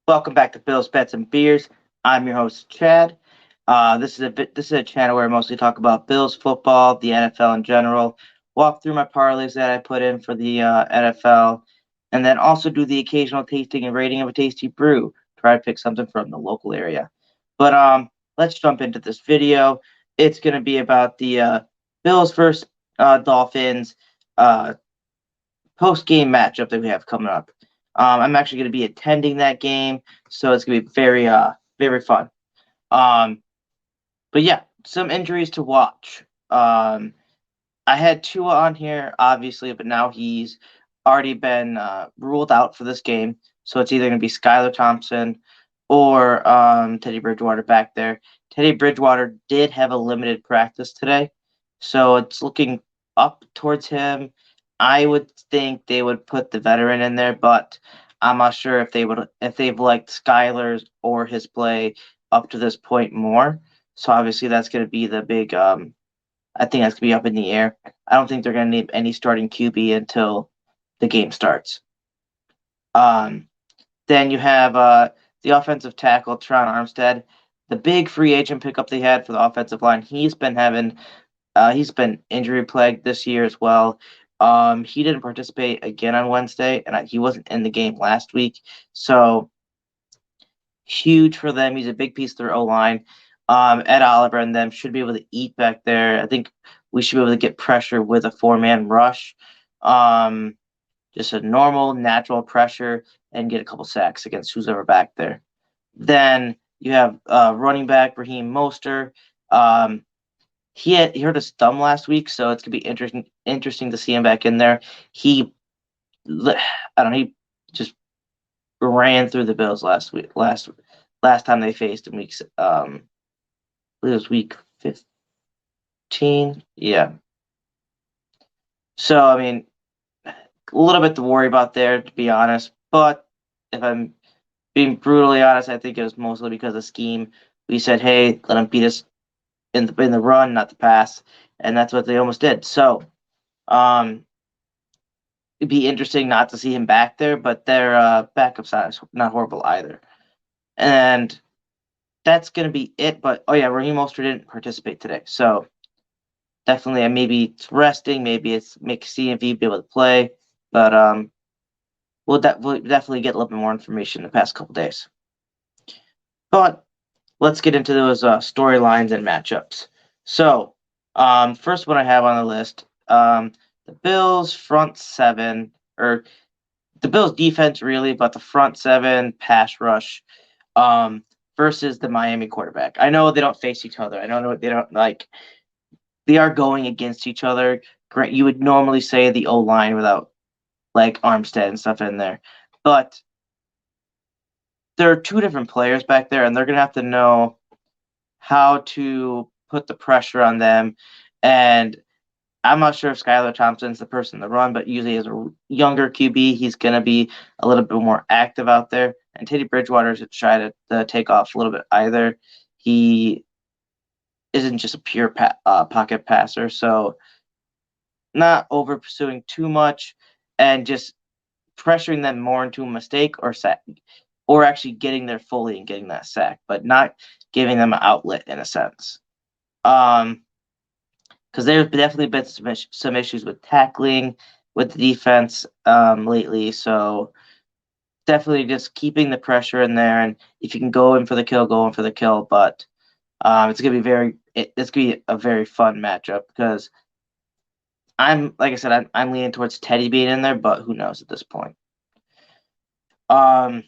Welcome back to Bill's Bets and Beers. I'm your host Chad. This is a channel where I mostly talk about Bills football, the NFL in general, walk through my parlays that I put in for the NFL, and then also do the occasional tasting and rating of a tasty brew. Try to pick something from the local area. But let's jump into this video. It's going to be about the Bills versus Dolphins uh, post game matchup that we have coming up. I'm actually going to be attending that game, so it's going to be very fun. Um, but yeah, some injuries to watch. I had Tua on here, obviously, but now he's already been ruled out for this game. So it's either going to be Skylar Thompson or Teddy Bridgewater back there. Teddy Bridgewater did have a limited practice today, so it's looking up towards him. I would think they would put the veteran in there, but I'm not sure if they've liked Skylar's or his play up to this point more. So obviously that's going to be the big I think that's gonna be up in the air. I don't think they're gonna need any starting QB until the game starts. Um, then you have the offensive tackle Tron Armstead, the big free agent pickup they had for the offensive line. He's been injury plagued this year as well. He didn't participate again on Wednesday, and he wasn't in the game last week. So huge for them. He's a big piece of their O line. Ed Oliver and them should be able to eat back there. I think we should be able to get pressure with a four-man rush. Um, just a normal, natural pressure and get a couple sacks against who's ever back there. Then you have running back Raheem Mostert. Um, he hurt his thumb last week, so it's gonna be interesting to see him back in there. I don't know, he just ran through the Bills last time they faced in weeks. I believe it was week 15. Yeah. So I mean, a little bit to worry about there, to be honest. But if I'm being brutally honest, I think it was mostly because of scheme. We said, "Hey, let them beat us in the run, not the pass," and that's what they almost did. So, um, it'd be interesting not to see him back there, but their backup's not horrible either. And that's gonna be it. But oh yeah, Raheem Mostert didn't participate today, so definitely maybe it's resting, maybe it's make CMV be able to play, but we'll definitely get a little bit more information in the past couple days. But let's get into those storylines and matchups. So, first one I have on the list, the Bills front seven, or the Bills defense really, but the front seven pass rush, um, versus the Miami quarterback. I know they don't face each other. I know they don't like. They are going against each other. Great, you would normally say the O line without like Armstead and stuff in there, but there are two different players back there, and they're gonna have to know how to put the pressure on them. And I'm not sure if Skylar Thompson's the person to run, but usually as a younger QB, he's going to be a little bit more active out there. And Teddy Bridgewater should try to take off a little bit either. He isn't just a pure pocket passer, so not over pursuing too much and just pressuring them more into a mistake or sack, or actually getting there fully and getting that sack, but not giving them an outlet in a sense. Because there's definitely been some issues with tackling with the defense lately. So definitely just keeping the pressure in there, and if you can go in for the kill, go in for the kill. But it's gonna be a very fun matchup because like I said, I'm leaning towards Teddy being in there, but who knows at this point. Um,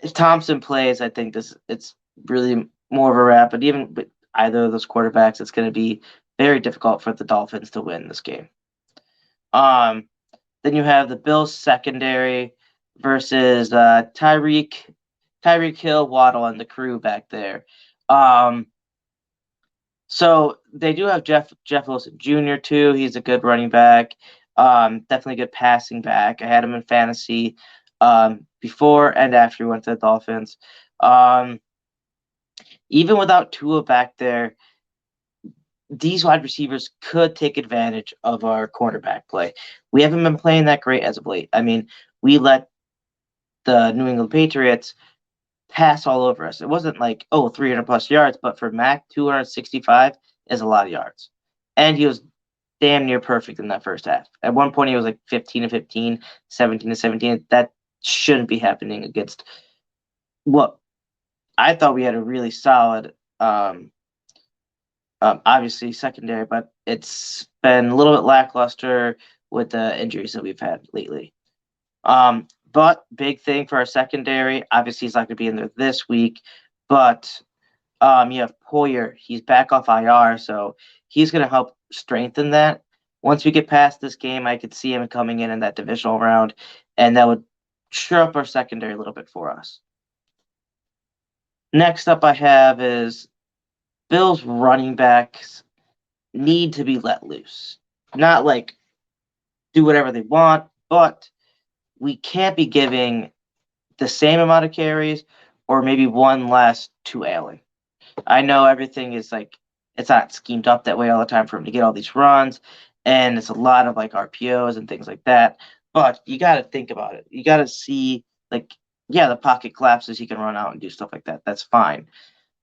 if Thompson plays, I think it's really more of a wrap. But even with either of those quarterbacks, it's going to be very difficult for the Dolphins to win this game. Um, then you have the Bills secondary versus Tyreek Hill, Waddle, and the crew back there. Um, so they do have Jeff Wilson Jr. too. He's a good running back. Definitely good passing back. I had him in fantasy before and after he went to the Dolphins. Um, Even without Tua back there, these wide receivers could take advantage of our cornerback play. We haven't been playing that great as of late. I mean, we let the New England Patriots pass all over us. It wasn't like, oh, 300 plus yards, but for Mac, 265 is a lot of yards. And he was damn near perfect in that first half. At one point, he was like 15 to 15, 17 to 17. That shouldn't be happening against what I thought we had a really solid, obviously secondary, but it's been a little bit lackluster with the injuries that we've had lately. But big thing for our secondary, obviously he's not going to be in there this week, but you have Poyer. He's back off IR, so he's going to help strengthen that. Once we get past this game, I could see him coming in that divisional round, and that would shore up our secondary a little bit for us. Next up I have is Bills running backs need to be let loose. Not like do whatever they want, but we can't be giving the same amount of carries or maybe one less to Allen. I know everything is like it's not schemed up that way all the time for him to get all these runs, and it's a lot of like RPOs and things like that. But you got to think about it. You got to see like yeah, the pocket collapses, he can run out and do stuff like that. That's fine.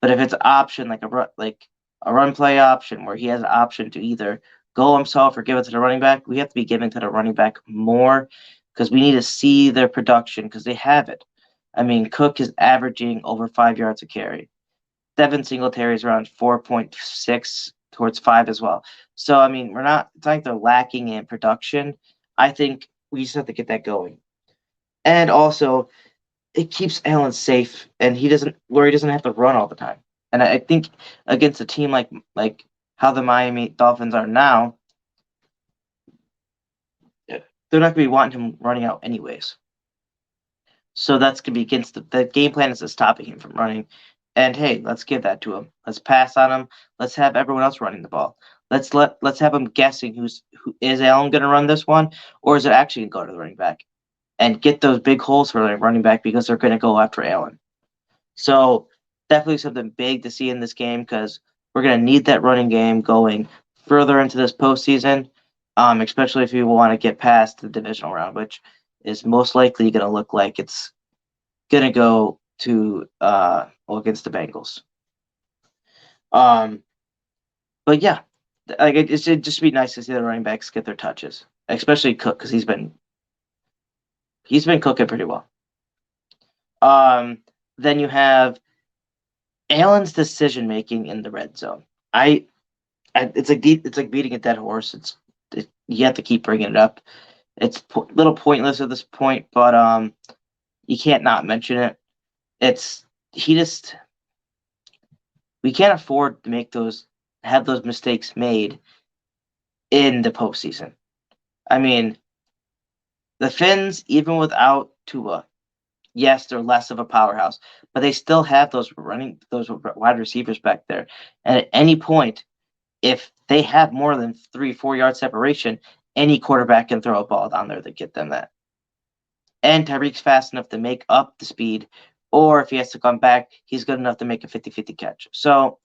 But if it's an option like a run play option where he has an option to either go himself or give it to the running back, we have to be giving to the running back more because we need to see their production because they have it. I mean, Cook is averaging over 5 yards a carry. Devin Singletary is around 4.6 towards 5 as well. So, I mean, it's not like they're lacking in production. I think we just have to get that going. And also, it keeps Allen safe, and he doesn't have to run all the time. And I think against a team like how the Miami Dolphins are now, they're not going to be wanting him running out anyways. So that's going to be against the game plan is stopping him from running. And hey, let's give that to him. Let's pass on him. Let's have everyone else running the ball. Let's have him guessing who is Allen going to run this one, or is it actually going to go to the running back and get those big holes for the running back because they're going to go after Allen. So definitely something big to see in this game because we're going to need that running game going further into this postseason, especially if you want to get past the divisional round, which is most likely going to look like it's going to go to against the Bengals. But yeah, like it'd just be nice to see the running backs get their touches, especially Cook because he's been cooking pretty well. Then you have Allen's decision making in the red zone. It's like beating a dead horse. You have to keep bringing it up. It's a little pointless at this point, but you can't not mention it. We can't afford to have those mistakes made in the postseason. I mean, the Phins, even without Tua, yes, they're less of a powerhouse, but they still have those wide receivers back there. And at any point, if they have more than 3-4 yard separation, any quarterback can throw a ball down there to get them that. And Tyreek's fast enough to make up the speed, or if he has to come back, he's good enough to make a 50-50 catch. So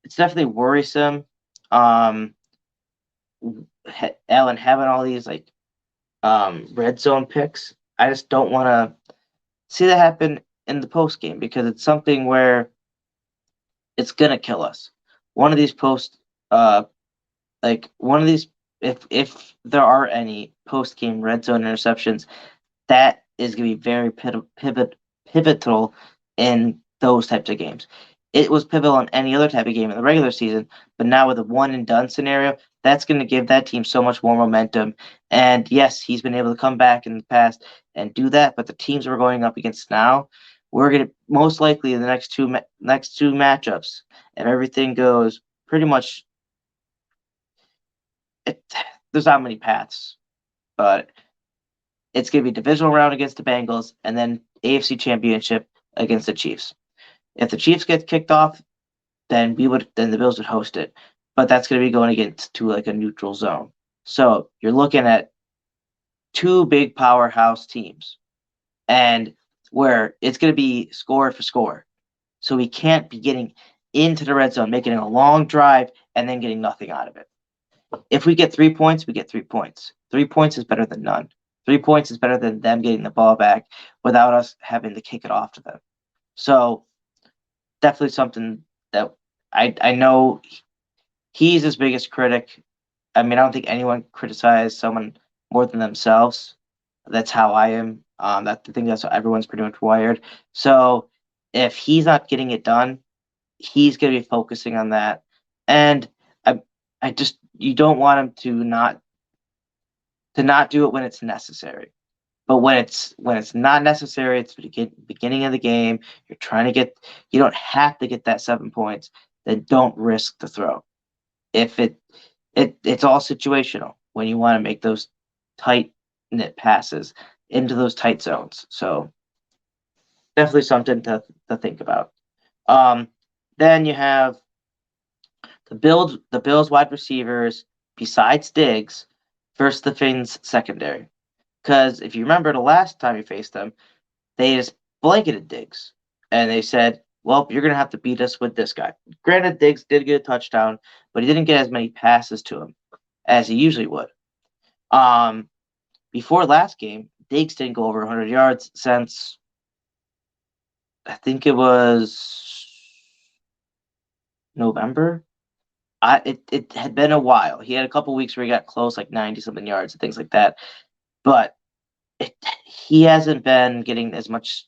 it's definitely worrisome. Allen having all these red zone picks. I just don't want to see that happen in the post game because it's something where it's gonna kill us. One of these if there are any post game red zone interceptions, that is gonna be very pivotal in those types of games. It was pivotal in any other type of game in the regular season, but now with a one and done scenario, that's going to give that team so much more momentum. And yes, he's been able to come back in the past and do that, but the teams we're going up against now, we're going to most likely in the next two matchups, if everything goes pretty much, there's not many paths, but it's going to be divisional round against the Bengals and then AFC Championship against the Chiefs. If the Chiefs get kicked off, then the Bills would host it. But that's going to be going against to like a neutral zone. So you're looking at two big powerhouse teams, and where it's going to be score for score. So we can't be getting into the red zone, making a long drive, and then getting nothing out of it. If we get 3 points, we get 3 points. 3 points is better than none. 3 points is better than them getting the ball back without us having to kick it off to them. So definitely something that I know he's his biggest critic. I mean, I don't think anyone criticizes someone more than themselves. That's how I am. I think that's how everyone's pretty much wired. So if he's not getting it done, he's going to be focusing on that. And I, I just you don't want him to not do it when it's necessary. But when it's not necessary, it's the beginning of the game. You're trying to get. You don't have to get that 7 points. Then don't risk the throw. If it's all situational when you want to make those tight knit passes into those tight zones. So definitely something to think about. Um, then you have the Bills wide receivers besides Diggs versus the Fins secondary. Because if you remember the last time you faced them, they just blanketed Diggs and they said, "Well, you're gonna have to beat us with this guy." Granted, Diggs did get a touchdown, but he didn't get as many passes to him as he usually would. Um, Before last game, Diggs didn't go over 100 yards since I think it was November. It had been a while. He had a couple weeks where he got close, like 90 something yards and things like that. But he hasn't been getting as much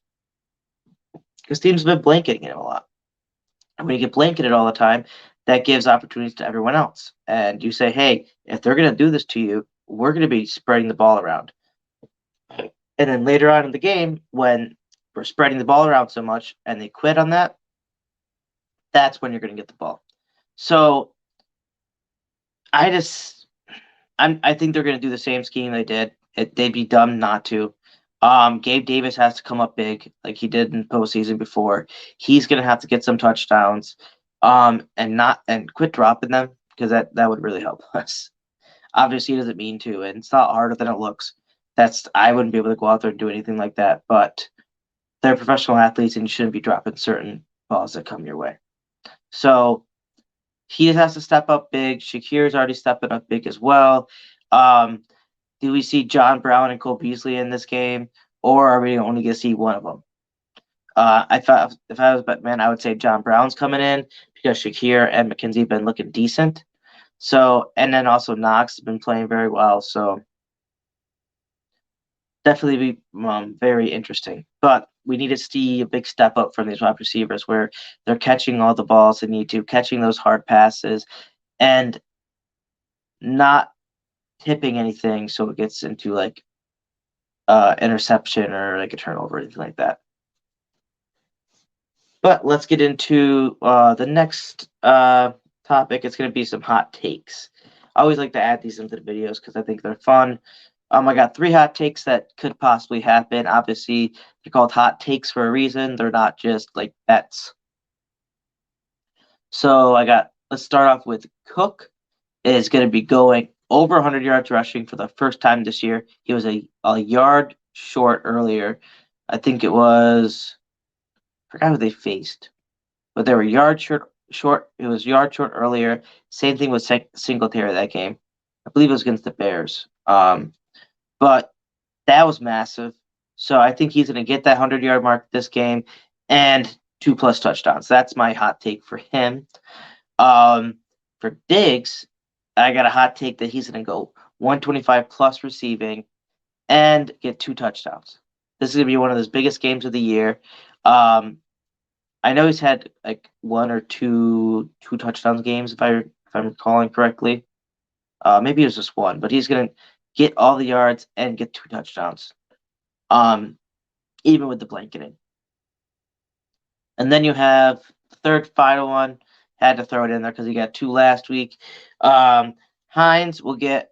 because teams have been blanketing him a lot. And when you get blanketed all the time, that gives opportunities to everyone else. And you say, hey, if they're going to do this to you, we're going to be spreading the ball around. And then later on in the game, when we're spreading the ball around so much and they quit on that, that's when you're going to get the ball. So I just, I think they're going to do the same scheme they did. They'd be dumb not to. Gabe Davis has to come up big like he did in postseason before. He's going to have to get some touchdowns, and quit dropping them because that would really help us. Obviously, he doesn't mean to, and it's not harder than it looks. I wouldn't be able to go out there and do anything like that, but they're professional athletes and you shouldn't be dropping certain balls that come your way. So he has to step up big. Shakir's already stepping up big as well. Um, do we see John Brown and Cole Beasley in this game, or are we only going to see one of them? If I was Batman, I would say John Brown's coming in because Shakir and McKenzie have been looking decent. So, and then also Knox has been playing very well. So, definitely be very interesting. But we need to see a big step up from these wide receivers where they're catching all the balls they need to, catching those hard passes, and not tipping anything so it gets into like interception or like a turnover or anything like that. But let's get into the next topic. It's going to be some hot takes. I always like to add these into the videos because I think they're fun. I got 3 hot takes that could possibly happen. Obviously, they're called hot takes for a reason. They're not just like bets. So let's start off with Cook is going to be going over 100 yards rushing for the first time this year. He was a yard short earlier. I think it was, I forgot who they faced, but they were yard short. It was yard short earlier. Same thing with Singletary that game. I believe it was against the Bears. But that was massive. So I think he's going to get that 100-yard mark this game and 2+ touchdowns. That's my hot take for him. For Diggs, I got a hot take that he's going to go 125 plus receiving and get 2 touchdowns. This is going to be one of his biggest games of the year. I know he's had like 1 or 2 touchdowns games if I'm recalling correctly. Maybe it was just 1, but he's going to get all the yards and get 2 touchdowns. Even with the blanketing. And then you have the third final one. Had to throw it in there because he got 2 last week. Hines will get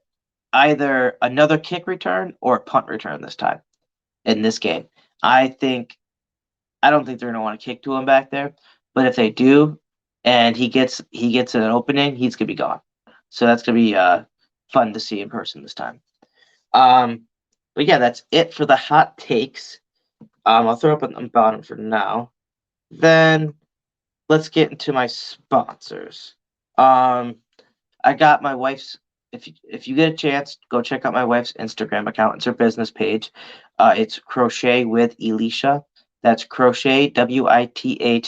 either another kick return or a punt return this time in this game. I don't think they're going to want to kick to him back there, but if they do, and he gets an opening, he's going to be gone. So that's going to be fun to see in person this time. But yeah, that's it for the hot takes. I'll throw up on the bottom for now. Then let's get into my sponsors. I got my wife's if you get a chance, go check out my wife's Instagram account. It's her business page. It's Crochet with Elisha. That's Crochet WITHELISHA.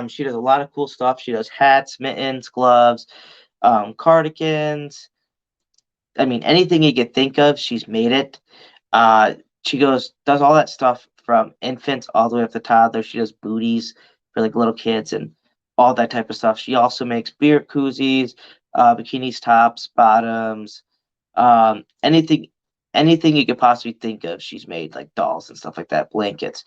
She does a lot of cool stuff. She does hats, mittens, gloves, cardigans. I mean, anything you could think of, she's made it. Uh, she does all that stuff from infants all the way up to toddlers. She does booties for like little kids and all that type of stuff. She also makes beer koozies, bikinis, tops, bottoms, anything, anything you could possibly think of. She's made like dolls and stuff like that, blankets.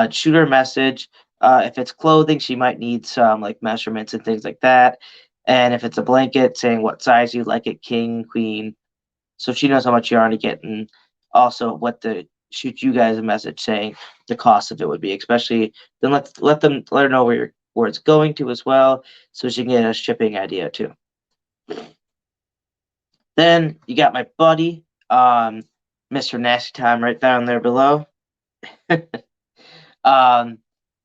Shoot her a message. If it's clothing, she might need some like measurements and things like that. And if it's a blanket, saying what size you'd like it, king, queen, so she knows how much you're already getting. Also, what to shoot you guys a message saying the cost of it would be, especially then let her know where it's going to as well, so she can get a shipping idea too. Then you got my buddy, Mr. Nasty Time, right down there below. um,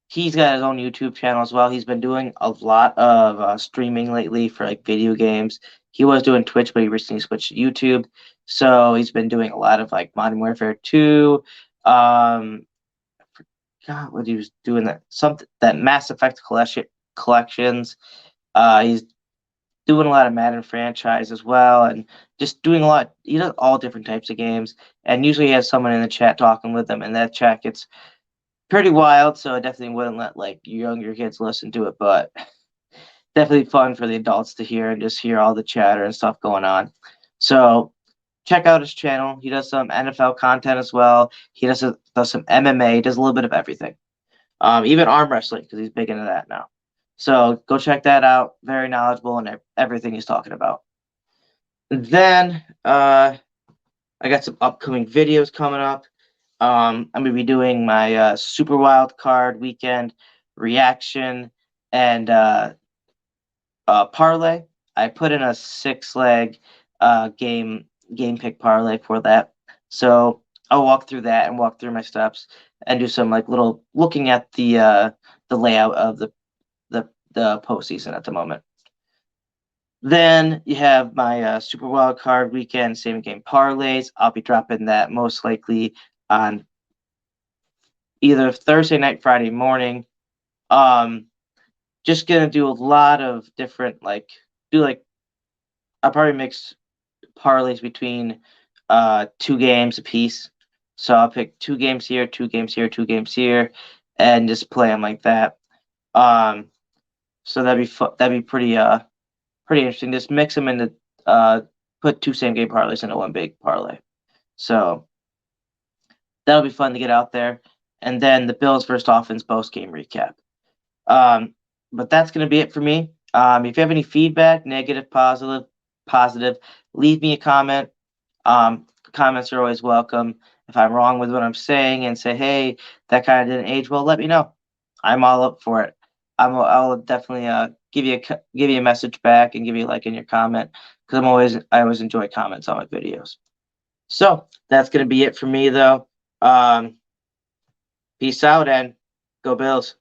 he's got his own YouTube channel as well. He's been doing a lot of streaming lately for like video games. He was doing Twitch, but he recently switched to YouTube. So he's been doing a lot of like Modern Warfare 2. I forgot what he was doing, that Mass Effect collections. He's doing a lot of Madden franchise as well, and just doing a lot. He does all different types of games, and usually he has someone in the chat talking with him, and that chat gets pretty wild, so I definitely wouldn't let like younger kids listen to it, but definitely fun for the adults to hear and just hear all the chatter and stuff going on. So check out his channel. He does some NFL content as well. He does some MMA, does a little bit of everything. Even arm wrestling because he's big into that now. So go check that out. Very knowledgeable in everything he's talking about. Then I got some upcoming videos coming up. I'm gonna be doing my Super Wild Card weekend reaction and parlay. I put in a 6-leg game pick parlay for that. So I'll walk through that and walk through my steps and do some like little looking at the layout of the postseason at the moment. Then you have my Super Wild Card weekend same game parlays. I'll be dropping that most likely on either Thursday night, Friday morning. Just gonna do a lot of different I'll probably mix parlays between 2 games a piece. So I'll pick 2 games here, 2 games here, 2 games here, and just play them like that. So that'd be pretty interesting. Just mix them into put 2 same game parlays into one big parlay. So that'll be fun to get out there. And then the Bills versus Dolphins post game recap. But that's going to be it for me. If you have any feedback, negative, positive, leave me a comment. Comments are always welcome. If I'm wrong with what I'm saying and say, hey, that kind of didn't age well, let me know. I'm all up for it. I'll definitely give you a message back and give you a like in your comment because I always enjoy comments on my videos. So that's going to be it for me though. Peace out and go Bills.